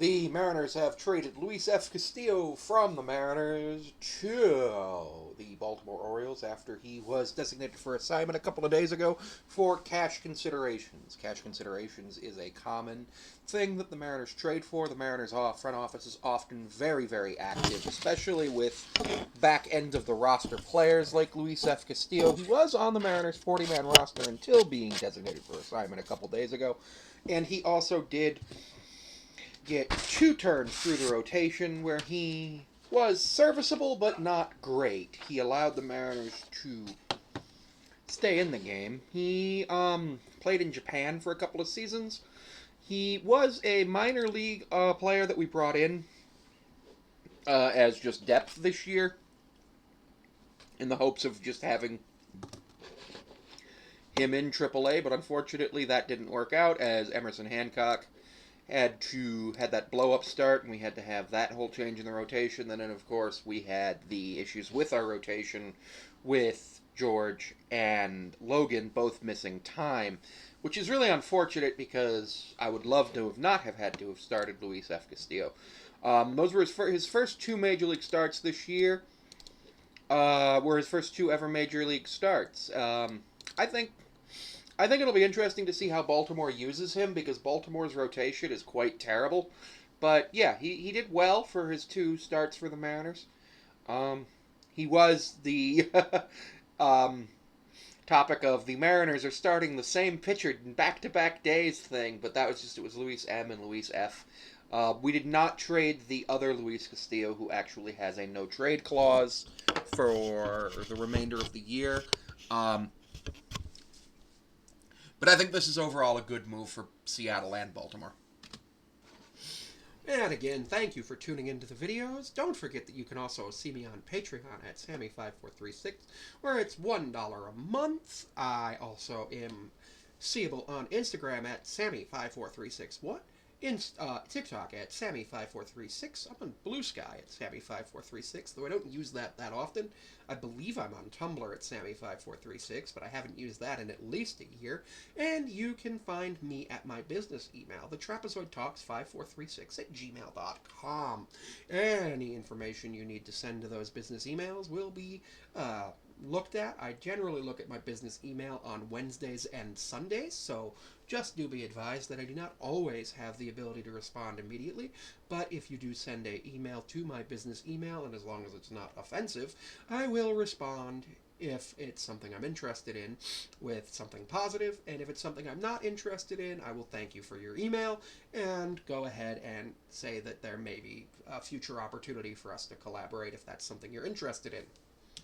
The Mariners have traded Luis F. Castillo from the Mariners to the Baltimore Orioles after he was designated for assignment a couple of days ago for cash considerations. Cash considerations is a common thing that the Mariners trade for. The Mariners' front office is often very, very active, especially with back end of the roster players like Luis F. Castillo, who was on the Mariners' 40-man roster until being designated for assignment a couple days ago. And he also did get two turns through the rotation where he was serviceable but not great. He allowed the Mariners to stay in the game. He played in Japan for a couple of seasons. He was a minor league player that we brought in as just depth this year in the hopes of just having him in AAA, but unfortunately that didn't work out as Emerson Hancock had that blow up start, and we had to have that whole change in the rotation. Then, of course, we had the issues with our rotation with George and Logan both missing time, which is really unfortunate because I would love to have not have had to have started Luis F. Castillo. Those were his first two major league starts this year. Were his first two ever major league starts. I think it'll be interesting to see how Baltimore uses him because Baltimore's rotation is quite terrible. But yeah, he did well for his two starts for the Mariners. He was the topic of the Mariners are starting the same pitcher in back-to-back days thing, but that was it was Luis M. and Luis F. We did not trade the other Luis Castillo, who actually has a no-trade clause for the remainder of the year. But I think this is overall a good move for Seattle and Baltimore. And again, thank you for tuning into the videos. Don't forget that you can also see me on Patreon at Sammy5436, where it's $1 a month. I also am seeable on Instagram at Sammy54361, TikTok at Sammy5436. I'm on Blue Sky at Sammy5436, though I don't use that often. I believe I'm on Tumblr at Sammy5436, but I haven't used that in at least a year. And you can find me at my business email, thetrapezoidtalks5436 at gmail.com. Any information you need to send to those business emails will be looked at. I generally look at my business email on Wednesdays and Sundays, so just do be advised that I do not always have the ability to respond immediately, but if you do send an email to my business email, and as long as it's not offensive, I will respond if it's something I'm interested in with something positive, and if it's something I'm not interested in, I will thank you for your email and go ahead and say that there may be a future opportunity for us to collaborate if that's something you're interested in.